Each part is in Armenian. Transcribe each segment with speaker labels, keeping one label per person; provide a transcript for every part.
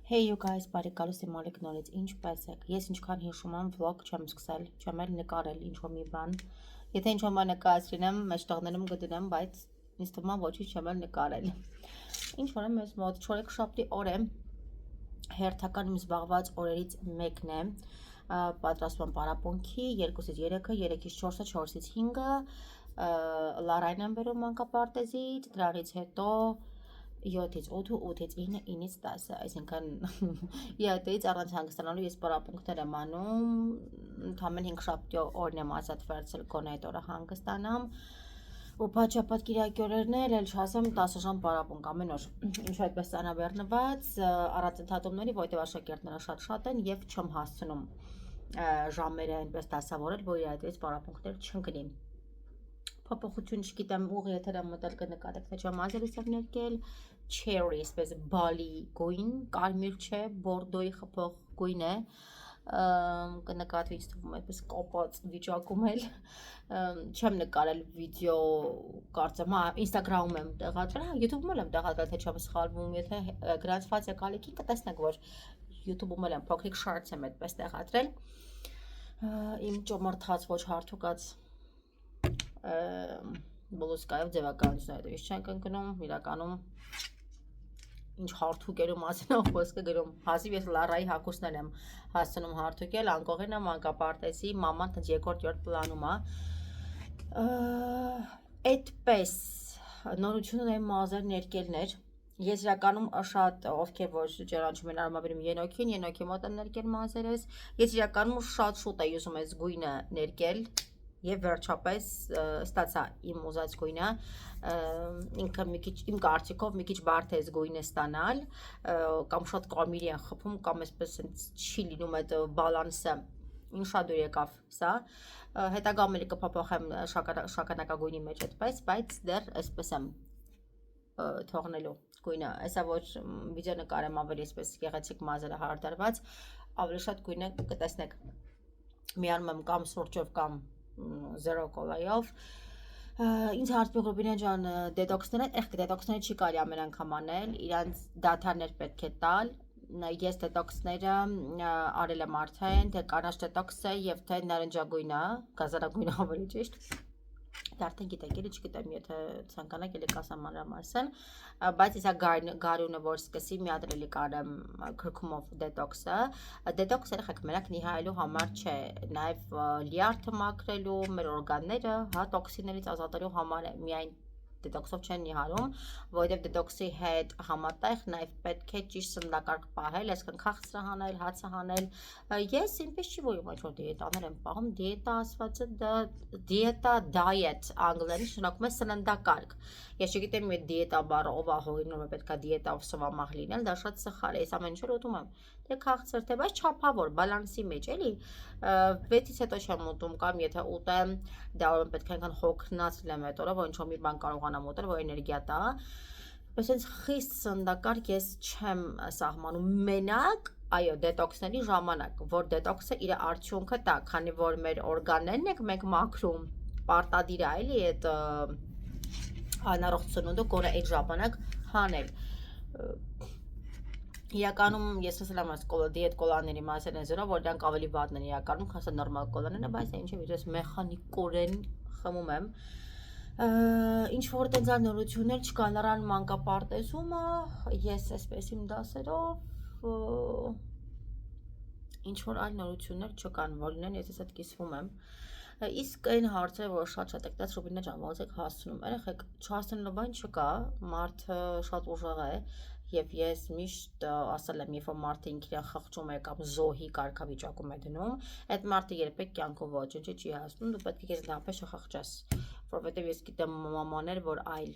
Speaker 1: Hey you guys, բարի գալուս եմ ալիք նորից, ինչպես եք, ես ինչքան հիշում եմ վլոգ չեմ սկսել, չեմ էլ նկարել ինչ-որ մի բան, եթե ինչ-որ բան նկարացրինեմ, մեջտեղներում գտնեմ, բայց ինձ թվում է ոչինչ չեմ էլ նկարել, ինչ-որ եմ ես մոտ 4-շաբթի օր է, հերթական իմ զբաղված օրերից մեկն է, պատրաստում եմ պարապոնքի, 2-ից 3-ը, 3-ից 4-ը, 4-ից 5-ը, լարայն եմ բերում մանկապարտեզից, դրանից հետո 7-ից 8-ը, 8-ից 9-ը, 9-ից 10-ը, այսինքն յետից առանց հանգստանալու ես պարապունքներ եմ անում, ընդամենը 5 շաբթի օրն եմ ազատ վերցրել գոնե այդ օրը հանգստանամ, ու պատշապատ կիրակի օրերն էլ չասեմ 10 ժամ պարապունք ամեն օր, ինչու այդպես ծանրաբեռնված, առանձնահատումների, որովհետև աշակերտները շատ են և չեմ հասցնում ժամերը այնպես դասավորել, որ այդպես պարապունքներ չընկնի։ Փոփոխություն չգիտեմ ուղի եթեր եմ մտել կնկատեք թե չեմ ազերից եմ ներկել cherry, այսպես բալի գույն, կարմիր չէ, բորդոյի խփող գույն է, կնկատվի ինձ թվում այդպես կապած վիճակում էլ, չեմ նկարել վիդեո կարծեմ, Instagram-ում եմ տեղադրել, YouTube-ում էլ եմ տեղադրել, թե չեմ սխալվում, եթե գրանցված եք ալիքին կտեսնեք, որ YouTube-ում էլ եմ փոքրիկ shorts եմ այդպես տեղադրել, իմ ճոմորթած ոչ հարթուկած բլուսկայով ձևականություն այդպես չենք ընկնում, իրականում ինչ հարթուկերում ասենով խոսքը գրում, հազիվ ես լարայի հակուսներ եմ հասցնում հարթուկել, անկողին եմ անկապարտեսի, մաման տենց երկորդ պլանում է, այդպես նորությունն այն մազեր ներկելներ, ես իրականում շատ ովքեր որ ճանաչում են արմավիրում ենոքի մոտ եմ ներկել մազերս, ես իրականում շատ շուտ եմ ուզում այս գույնը ներկել, և վերջապես ստացա իմ ուզած գույնը, ինքը իմ կարծիքով մի քիչ բարդ է այս գույնը ստանալ, կամ շատ կարմիրի են խփում, կամ այսպես չի լինում այդ բալանսը, ինձ շատ դուր եկավ սա, հետագա ամենի կփոփոխեմ շագանակագույնի մեջ այդպես, բայց դեռ այսպես եմ թողնելու գույնը, այսա որ վիդեո նկարեմ ավելի այսպես գեղեցիկ մազերը հարդարված, ավելի շատ գույնը կտեսնեք, միանում եմ կամ սուրճով կամ զերո կոլայով, ինձ հարցում Ռուբինե ջան դետոքսները, դետոքսները չի կարի ամեն անգամ անել, իրանց դադարներ պետք է տալ, ես դետոքսները արել եմ արդեն, թե կանաչ դետոքսը և թե նարնջագույնը, գազարագույնը ավելի ճիշտ, դա արդեն գիտեք, էլի չգիտեմ, եթե ցանկանաք էլի կասեմ մանրամասն, բայց իսա գարունը որ սկսի մի հատ էլի կարեմ քրքումով դետոքսը, դետոքսը երեխեք մենակ նիհայելու համար չէ, նաև լյարդը մաքրելու, մեր օրգանները, հա, տոքսիններից ազատելու համար է, միայն դետոքսով չեն նիհարում, որովհետև դետոքսի հետ համատեղ նաև պետք է ճիշտ սննդակարգ պահել, այսինքն քաղցրը հանել, հացը հանել, ես ինպես չի որ ինչ-որ դիետաներ եմ պահում, դիետա ասվածը դիետա դայետ անգլերեն շնորհակում է սննդակարգ, ես չգիտեմ այդ դիետա բառը ով է հորինում է պետքա դիետա սովամահ լինել, դա շատ սխալ է, ես ամեն ինչ ուտում եմ, թե քաղցր, թե բայց չափավոր, բալանսի մեջ, էլի, 6-ից հետո չեմ ուտում, կամ եթե ուտեմ, դա օրը պետք է այնքան հոգնած լինեմ այդ օրը, որ ինչ-որ մի բան կարողանամ ուտել, որ էներգիա տա, բայց հենց խիստ սննդակարգ ես չեմ սահմանում մենակ, այո, դետոքսների ժամանակ, որ դետոքսը իր արդյունքը տա, քանի որ մեր օրգաններն եք մենք մաքրում, պարտադիր է էլի այդ անառողջ սնունդը կորը այդ ժամանակ հանել, իրականում ես ասել եմ այս դիետ կոլաների մասերն են զրո, որ դրանք ավելի վատն են իրականում, քան սա նորմալ կոլաներն են, բայց ինչև ես մեխանիկորեն խմում եմ, ինչ որ տենց այլ նորություններ չկա, լարան մանկապարտեզումը, ես այսպես իմ դասերով, ինչ որ այլ նորություններ չկան, որ լինեն, ես ես այդ կիսվում եմ, իսկ այն հարցերը, որ շատ եք դաց Ռուբինե ջան, ոնց եք հասցնում, երեխեք չհասցնելու բան չկա, մարդը շատ ուժեղ է, և ես միշտ ասել եմ, երբ որ մարդը ինքն խղճում է կամ զոհի կարգավիճակում է դնում, այդ մարդը երբեք կյանքով ոչինչ չի հասնում, դու պետք է քեզ դրանպես չխղճես, որովհետև ես գիտեմ մամաներ, որ այլ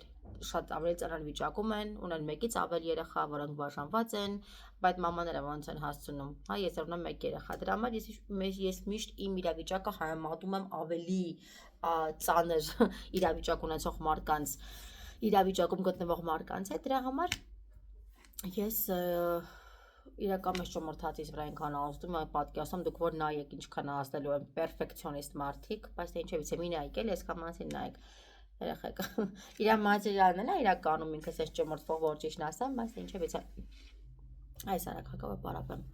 Speaker 1: շատ ավելի ծանր վիճակում են, ունեն մեկից ավելի երեխա, որոնք բաժանված են, բայց մամաները ոնց են հասցնում, հա, ես ունեմ մեկ երեխա, դրա համար ես միշտ իմ իրավիճակը համեմատում եմ ավելի ծանր իրավիճակ ունեցող մարդկանց, իրավիճակում գտնվող մարդկանց հետ, դրա համար ես իրական մեծ ճոմորթածից վրա ինքան ազդում եմ պատկերացնում դուք որ նայեք ինչքան ազդելու են պերֆեկցիոնիստ մարդիկ, բայց թե ինչևից է մի նայեք էլ ես կամանցին նայեք երեխեք իր մատերիալն է իրականում ինքս ես ճոմորթվող որ ճիշտն ասեմ, բայց թե ինչևից է Այս արագակը պարապեմ։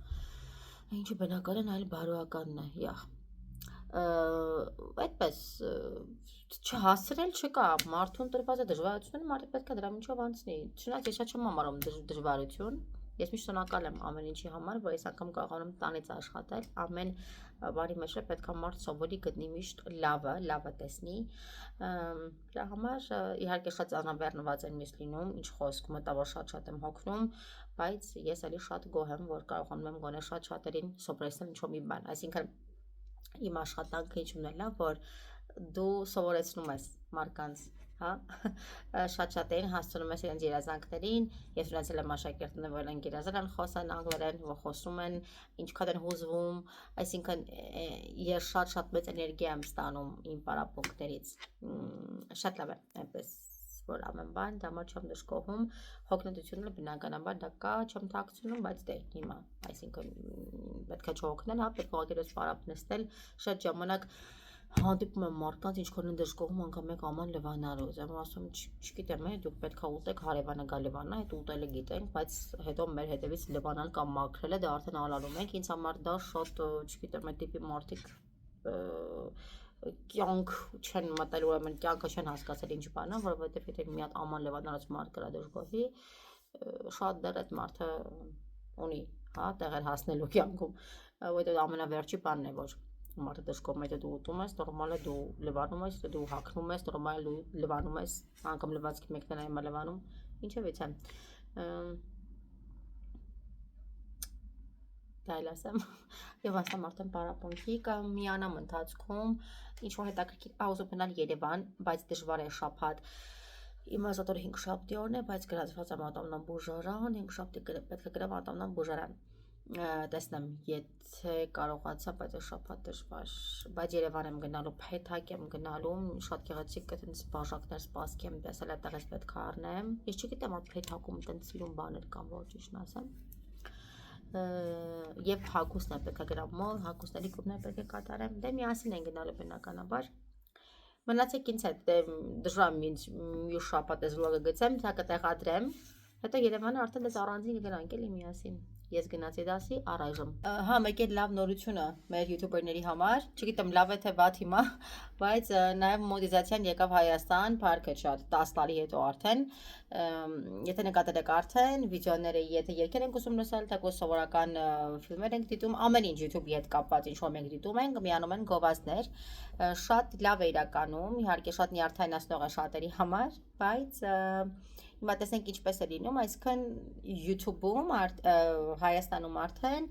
Speaker 1: Ինչը բնական են, այլ բարոյականն է, յախ։ Այդպես չհասրել չկա, մարդուն տրված է դժվարություն, մարդը պետք է դրա միջով անցնի։ Չնայած ես չեմ համարում դժվարություն։ Ես միշտ շնորհակալ եմ ամեն ինչի համար, որ ես անգամ կարողանում տանից աշխատել, ամեն բանի մեջ պետք է մարդ սովորի գտնի միշտ լավը տեսնի։ Դրա համար իհարկե շատ անաբեռնված են միշտ լինում, ինչ խոսք, մտավոր շատ եմ հոգնում, բայց ես էլի շատ գոհ եմ, որ կարողանում եմ գոնե շատ-շատերին սովորեցնել ինչ-որ մի բան, այսինքն իմ աշխատանքը ինչու՞մն է լավ, որ դու սովորեցնում ես մարդկանց, հա, շատ-շատերին հասցնում ես իրենց երազանքներին, ես ունեցել եմ աշակերտներ, որ են գերազան են խոսան անգլերեն, որ խոսում են, ինչքան են հուզվում, այսինքն ես շատ մեծ էներգիա եմ ստանում իմ պարապմունքներից, շատ լավ է, այնպես որ ամեն բան, դա համար չեմ դժգոհում, հոգնետությունը բնականաբար դա կա, չեմ թաքցնում, բայց դե հիմա, այսինքն պետք է չհոգնել, հա, պետք է ոգերոց պարապ նստել, շատ ժամանակ հանդիպում եմ մարդկանց, ինչքան են դժգոհում անգամ մեկ աման լևանալու, եմ ասում, չգիտեմ, դուք պետք է ուտեք հարևանը գա լևանա, այդ ուտելը գիտենք, բայց հետո մեր հետևից լևանալ կամ մաքրելը դա արդեն ալալում ենք, ինձ համար դա շատ, չգիտեմ, այդ տիպի մարդիկ կյանք չեն մտել, ուրեմն կյանքը չեն հասկացել ինչ բան է, որովհետև եթե մի հատ աման լևանալուց մարդ կրա դժգոհի, շատ դեռ այդ մարդը ունի, հա, տեղեր հասնելու կյանքում, որովհետև ամենավերջի բանն է, որ մարդը դժգոհում է, եթե դու ուտում ես, նորմալ է դու լվանում ես, եթե դու հագնում ես, նորմալ է դու լվանում ես, անգամ լվացքի մեկն է հիմա լվանում, ինչևից է։ Դա էլ ասեմ, եւ ասեմ արդեն պարապմունքի կամ միանամ ընթացքում ինչ-որ հետաքրքիր պաուզը մնալ Երևան, բայց դժվար է շաբաթ։ Իմ ազատորը 5 շաբթի օրն է, բայց գրածված եմ Ատամնան բուժարան, 5 շաբթի պետք է գրեմ Ատամնան բուժարան։ Տեսնեմ, եթե կարողացա, բայց շաբաթ դժվար, բայց Երևան եմ գնալու, փեթակ եմ գնալու, շատ գեղեցիկ այդպես բաժակներ սպասքի եմ տեսել, այդտեղից պետք է առնեմ։ Ես չգիտեմ, այդ փեթակում այդպես սիրուն բաներ կան, որ ճիշտն ասեմ։ Եվ հագուստն է պետք է գրամոլ, հագուստների կուրներ պետք է կատարեմ, դե միասին են գնալու բնականաբար։ Մնացեք ինձ հետ, դժվար մի շաբաթ այս վլոգը գցեմ, դա կտեղադրեմ, հետո Երևանը արդեն դες առանձին կգրանք էլի միասին։ Ես գնացի դասի առայժմ։ Հա, մեկ էլ լավ նորություն է մեր յութուբերների համար, չգիտեմ լավ է թե վատ հիմա, բայց նաև մոնետիզացիան եկավ Հայաստան, փառքը շատ 10 տարի հետո արդեն։ Եթե նկատել եք արդեն վիդեոները, եթե երգեր ենք ուսում լսել, թե սովորական ֆիլմեր ենք դիտում, ամեն ինչ YouTube-ի հետ կապված ինչ որ մենք դիտում ենք, միանում են գովազդներ։ Շատ լավ է իրականում, իհարկե շատ նյարդայնացնող է շատերի համար, բայց հիմա տեսենք ինչպես է լինում, այսինքն YouTube-ում, Հայաստանում արդեն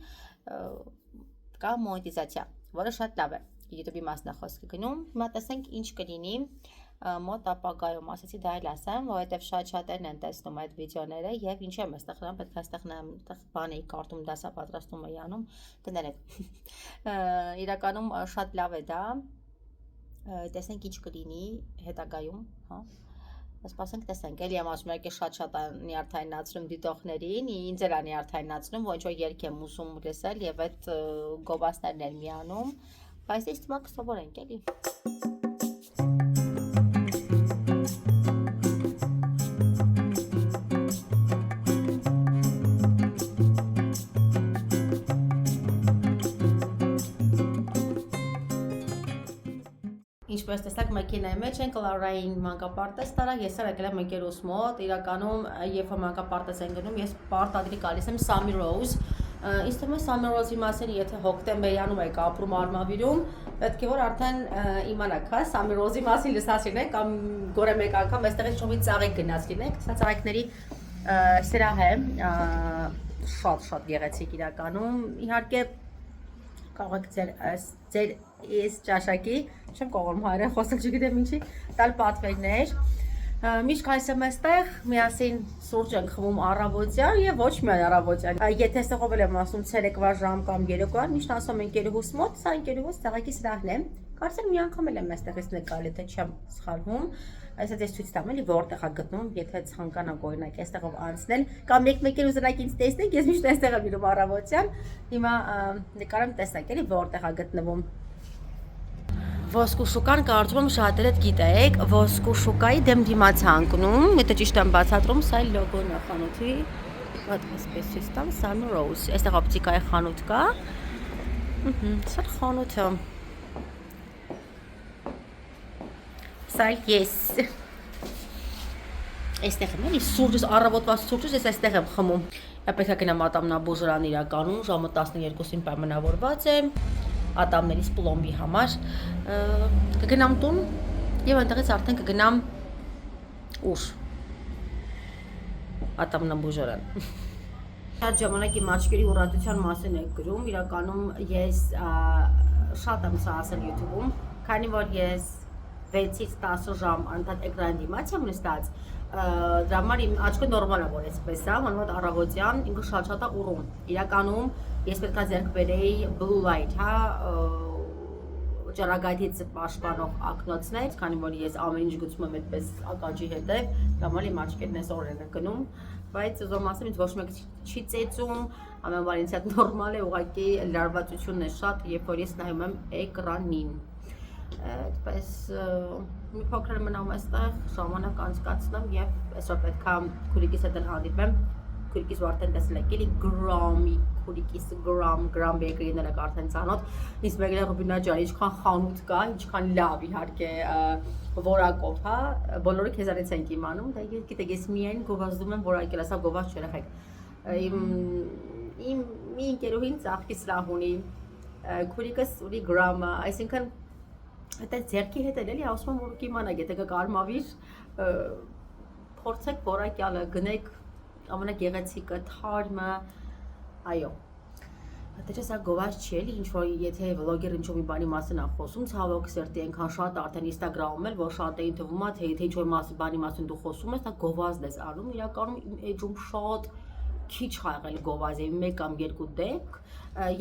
Speaker 1: կա մոնետիզացիա, որը շատ լավ է, YouTube-ի մասն է խոսքը գնում, հիմա տեսենք ինչ կլինի մոտ ապագայում, ասեցի դա էլ ասեմ, որովհետև շատ-շատերն են տեսնում այդ վիդեոները եւ ինչ եմ այստեղ նրան պետք է այստեղ նայեմ, այստեղ բան էի կարտում, դասա պատրաստում էի անում, կներեք։ Իրականում շատ լավ է դա, տեսենք ինչ կլինի հետագայում, հա։ Սպասենք տեսենք, էլի եմ ասում եք շատ նյարդայնացնում դիտողներին, ինձ էլ նյարդայնացնում, ոչ որ երգ եմ ուսում լսել եւ այդ գովազդներն են միանում, բայց ես թվում է կսովորենք էլի։ Ինչպես տեսակ մեքենայի մեջ ենք, Լարային մանկապարտեզ տարա, ես եկել եմ ընկերուս մոտ, իրականում երբ մանկապարտեզ են գնում, ես պարտադիր գալիս եմ Summer Rose, ինձ թվում է Summer Rose-ի մասին, եթե հոկտեմբերյանում եք ապրում Արմավիրում, պետք է որ արդեն իմանաք, հա, Summer Rose-ի մասին լսած լինեք, կամ գորե մեկ անգամ այստեղից շոմի ծաղիկ գնաց լինեք, սա ծաղիկների սրահ է, շատ գեղեցիկ իրականում, իհարկե կարող եք ձեր ես ճաշակի, չեմ կողորում հայերեն խոսել չգիտեմ ինչի, տալ պատվերներ, միշտ գալիս եմ այստեղ, միասին սուրճ ենք խմում առավոտյան եւ ոչ միայն առավոտյան, եթե ստեղով եմ ասում ցերեկվա ժամ կամ երեկոյան, միշտ ասում եմ ընկերուհուս մոտ, սա ընկերուհուս ծաղիկի սրահն է, կարծեմ մի անգամ եմ այստեղից նկարել, եթե չեմ սխալվում, այսպես ես ցույց տամ էլի որտեղ է գտնում, եթե ցանկանաք օրինակ այստեղով անցնել, կամ մեկ էլ ուզենաք ինձ տեսնեք, ես միշտ այստեղ եմ իրում առավոտյան, հիմա նկարեմ տեսնեք էլի որտեղ է գտնվում։ Ոսկու շուկան կարծում եմ շատերը գիտեք, ոսկու շուկայի դեմ դիմաց հանգնում, եթե ճիշտ եմ բացատրում, սա լոգոն է խանութի, What այսպես ցույց տամ Sun Rose։ Այստեղ օպտիկայի խանութ կա։ Սա խանութը։ Սա yes։ Այստեղ եմ էլի սուրճս առավոտվա սուրճս ես այստեղ եմ խմում։ Պետք է գնամ ատամնաբուժարան իրականում ժամը 12-ին պայմանավորված է ատամներից պլոմբի համար։ Կգնամ տուն եւ այնտեղից արդեն կգնամ ուշ ատամնաբուժարան։ Շատ ժամանակ իմ աչքերի ուռատության մասին եք գրում, իրականում ես շատ եմ սա ասել YouTube-ում, քանի որ ես 6-ից 10 ժամ անդադ էկրանի դիմաց եմ նստած, դրա համար իմ աչքը նորմալ է, որ այսպես է, մանավանդ առավոտյան ինքը շատ է ուռում։ Իրականում ես պետք է ձեռք բերեի blue light, հա, ճառագայթից պաշտպանող ակնոցներ, քանի որ ես ամեն ինչ գցում եմ այդպես ականջի հետև, դրա համար իմ աչքերն էս օրեն են գնում, բայց ուզում ասեմ, ինձ ոչ մեկ չի ծեծում, ամեն բան ինձ հետ նորմալ է, ուղղակի լարվածությունն է շատ, երբ որ ես նայում եմ էկրանին։ Այդպես մի փոքր մնամ այստեղ, ժամանակ անցկացնեմ եւ այսօր պետք է քուրիկիս հետ հանդիպեմ։ Քուրիկիս արդեն տեսել եք, էլի գրամի քուրիկիս գրամ բեկերիները արդեն ցանոթ։ Իսկ մեկ Ռուբինա ջան, ինչքան խանութ կա, ինչքան լավ իհարկե որակով, հա, բոլորը քեզանից են իմանում, դա գիտեք, ես միայն գովազդում եմ որակել, ասա գովազդ չերեխեք։ Իմ մի ընկերուհին ծաղկի սրահ ունի, քուրիկս ունի գրամը, այսինքն Այդ ձերքի հետ էլ էլի ասում եմ, որ կիմանաք, եթե կկարմավիր, փորձեք որակյալը, գնեք ամենագեղեցիկը, թարմը, այո։ Դե սա գովազդ չի էլի, ինչ-որ եթե վլոգեր ինչ-որ մի բանի մասին է խոսում, ցավոք սրտի այնքան շատ արդեն Instagram-ում էլ, որ շատերին թվում է, թե եթե ինչ-որ բանի մասին դու խոսում ես, դա գովազդ ես անում, իրականում իմ էջում շատ քիչ ա եղել գովազդի, 1 կամ 2 դեպք։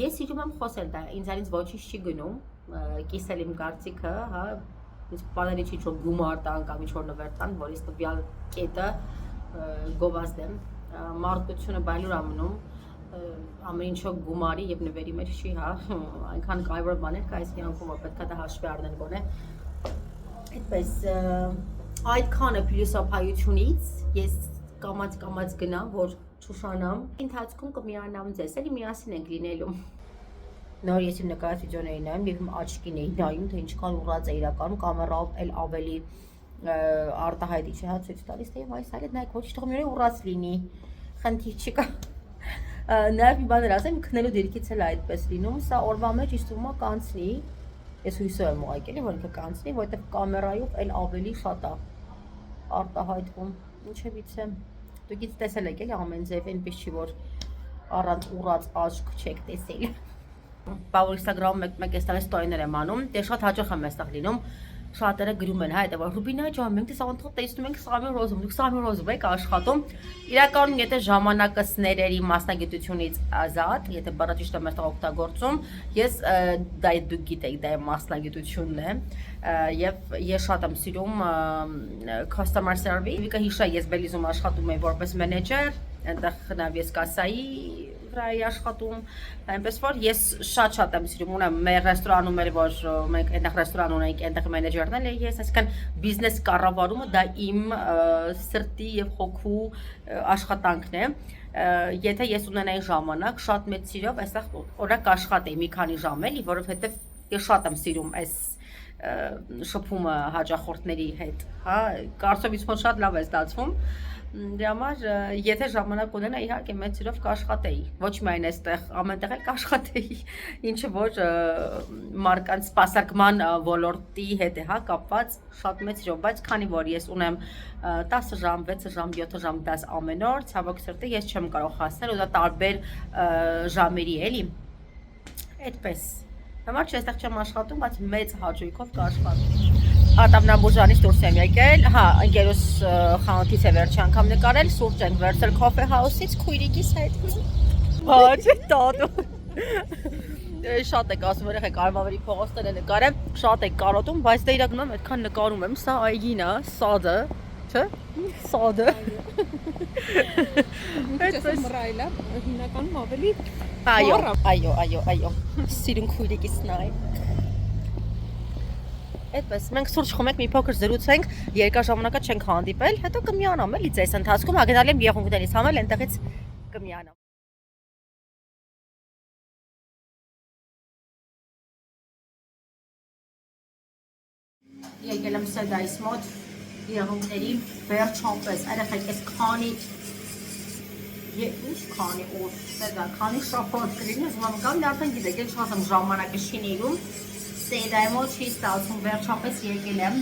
Speaker 1: Ես սիրում եմ խոսել, դա ինձանից ոչինչ չի գնում։ Կիսել իմ կարծիքը, հա, ինձ բաների չի ինչ-որ գումար տան կամ ինչ-որ նվեր տան, որ ես տվյալ կետը գովազդեմ, մարդկությունը բայլուր ամնում, ամեն ինչը գումարի եւ նվերի մեջ չի, հա, այնքան կարևոր բաներ կա այս կյանքում, որ պետք է դա հաշվի առնել գոնե։ Այդպես այդքանը փիլիսոփայությունից ես կամաց գնամ, որ չուշանամ, ընթացքում կմիանամ ձեզ, էլի միասին ենք լինելու։ Նոր ես իմ նկարած վիդեոներին նայում եւ իմ աչքին էի նայում, թե ինչքան ուռած է իրականում, կամերով էլ ավելի արտահայտիչ է, հա, ցույց տալիս, թե այս այլ նայեք, ոչ թող մի օր ուռած լինի, խնդիր չկա։ Նաեւ մի բան ասեմ, քնելու դիրքից էլ այդպես լինում, սա օրվա մեջ ինձ թվում է կանցնի, ես հույսով եմ ուղղակի, որ ինքը կանցնի, որովհետեւ կամերայով էլ ավելի շատ է արտահայտվում, ինչևից է։ Դուք ինձ տեսել եք էլի ամեն ձև, այնպես չի որ առանց ուռած աչք չեք տեսել։ Բավարար Instagram-ում մեկ էստեղ ստորիներ եմ անում, դե շատ հաճախ եմ այստեղ լինում, շատերը գրում են, հա, դա որ Ռուբինա ջան, մենք դες անդղ տեսնում ենք Սամի Ռոզում, դուք Սամի Ռոզում եք աշխատում։ Իրականում եթե ժամանակը սներերի մասնագիտությունից ազատ, եթե բառը ճիշտ եմ այստեղ օգտագործում, ես դա դուք գիտեք, դա իմ մասնագիտությունն է, եւ ես շատ եմ սիրում customer service։ Վիկա հիշա, ես Բելիզում աշխատում եմ որպես մենեջեր, այնտեղ նավես կասայի վրայի աշխատում, այնպես որ ես շատ եմ սիրում, ունեմ մեր ռեստորանում էր, որ մենք այնտեղ ռեստորան ունենք, այնտեղ մենեջերն էլ ես, այսինքն բիզնես կառավարումը դա իմ սրտի եւ հոգու աշխատանքն է։ Եթե ես ունենայի ժամանակ, շատ մեծ սիրով այստեղ օրակ աշխատեի մի քանի ժամ էլի, որովհետեւ ես շատ եմ սիրում այս շփումը հաճախորդների հետ, հա, կարծում եմ շատ լավ է ստացվում։ Դրա համար եթե ժամանակ ունենա իհարկե մեծ սիրով կաշխատեի, ոչ միայն այստեղ, ամենտեղ էլ կաշխատեի, ինչը որ մարկանց սպասարկման ոլորտի հետ է, հա, կապված շատ մեծ սիրով, բայց քանի որ ես ունեմ 10 ժամ, 6 ժամ, 7 ժամ դաս ամեն օր, ցավոք սրտի ես չեմ կարող հասնել ու դա տարբեր ժամերի էլի։ Այդպես Համար չի այստեղ չեմ աշխատում, բայց մեծ հաճույքով կաշխատում։ Ատամնաբուժանից դուրս եմ եկել, հա, ընկերուս խանութից է վերջի անգամ նկարել, սուրճ ենք վերցել Coffee House-ից քույրիկիս հետ։ Ոչ, տատու։ Շատ եք ասում երեխեք արմավերի փողոցները նկարեմ, շատ եք կարոտում, բայց դե իրականում այդքան նկարում եմ, սա այգին է, սադը, չէ՞։ Սադը։ Այդպես մռայլ է, հիմնականում ավելի Այո, սիրուն քույրիկիսն է։ Այդպես, մենք սուրճ խմենք, մի փոքր զրուցենք, երկար ժամանակա չենք հանդիպել, հետո կմիանամ էլի ձեզ ընթացքում, հագնալ եմ եղունգներից համել, այնտեղից կմիանամ։ Եկել եմ Սեդայից մոտ եղունգների վերջապես, երեխեք ես քանի ինչ քանի օր, Սեդա, քանի շաբաթ կլինի, ուզում եմ գամ, արդեն գիտեք, ինչ ասեմ ժամանակը չի նիրում, Սեդայի մոտ չի ստացվում, վերջապես եկել եմ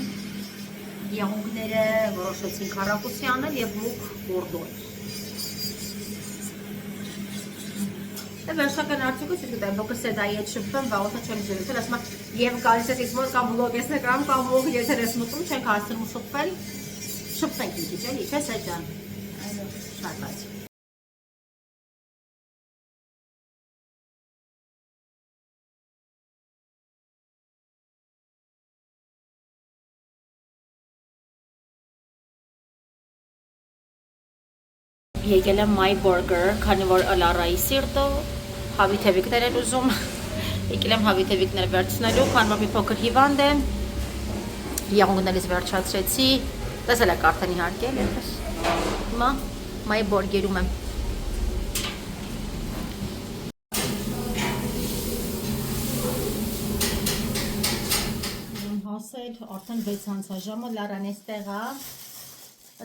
Speaker 1: եղունգները որոշեցին քառակուսի անել և մուկ գորդոն։ Վերջական արդյունքը ցույց կտամ, փոքր Սեդայի հետ շփվեմ, վաղուց չեմ զրուցել, ասում եմ, եւ գալիս ես ինձ մոտ կամ վլոգ ես նկարում կամ ող եթեր ես մտնում, չենք հասցնում շփվել, շփվենք մի քիչ, էլի, չէ՞ Սեդ ջան։ Այո, շատ լավ։ Եկել եմ My Burger, քանի որ Լարայի սիրտը հավիթևիկներ են ուզում, եկել եմ հավիթևիկներ վերցնելու, քանի որ մի փոքր հիվանդ եմ, եղունգներից վերջացրեցի, տեսել եք արդեն իհարկե, հիմա My Burger-ում եմ։ Հասել արդեն 6 անցաժամը, Լարան էստեղ է,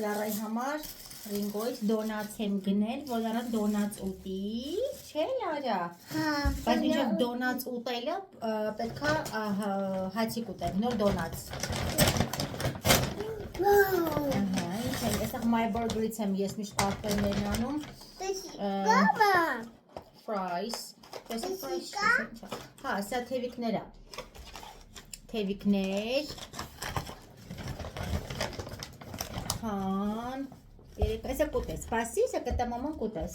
Speaker 1: Լարայի համար Ռինգոյից դոնաց եմ գնել, որ Լարան դոնաց ուտի, չէ Լարա։ Բայց մինչև դոնաց ուտելը պետք է հացիկ ուտել, նոր դոնաց։ Այստեղ My Burger-ից եմ ես միշտ պատվերներն անում։ Fries։ Հա, սա թևիկներ է։ Թևիկներ։ Հան։ Այսա կուտես, սպասի, սա կտա մաման կուտես։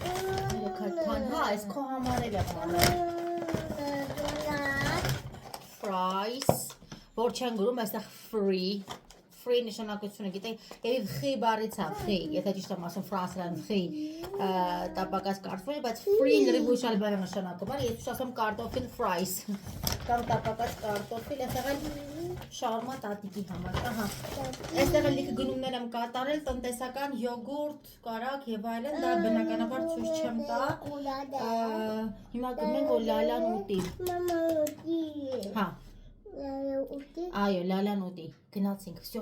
Speaker 1: Հա, այս քո համար էլ է Fries, որ չեն գրում, այստեղ free, free նշանակությունը գիտեք, և խի բարից է, խի, եթե ճիշտ եմ ասում ֆրանսերեն խի տապակած կարտոֆիլ, բայց free լրիվ ուրիշ բառ է նշանակում, եթե ճիշտ ասում կարտոֆիլ fries, կամ տապակած կարտոֆիլ, այստեղ էլ շաուրմա տատիկի համար, ահա, այստեղ էլ լիքը գնումներ եմ կատարել, տնտեսական յոգուրտ, կարակ և այլն, դա բնականաբար ցույց չեմ տա, հիմա գնենք որ Լալան ուտի, հա, այո, Լալան ուտի, գնացինք, վсё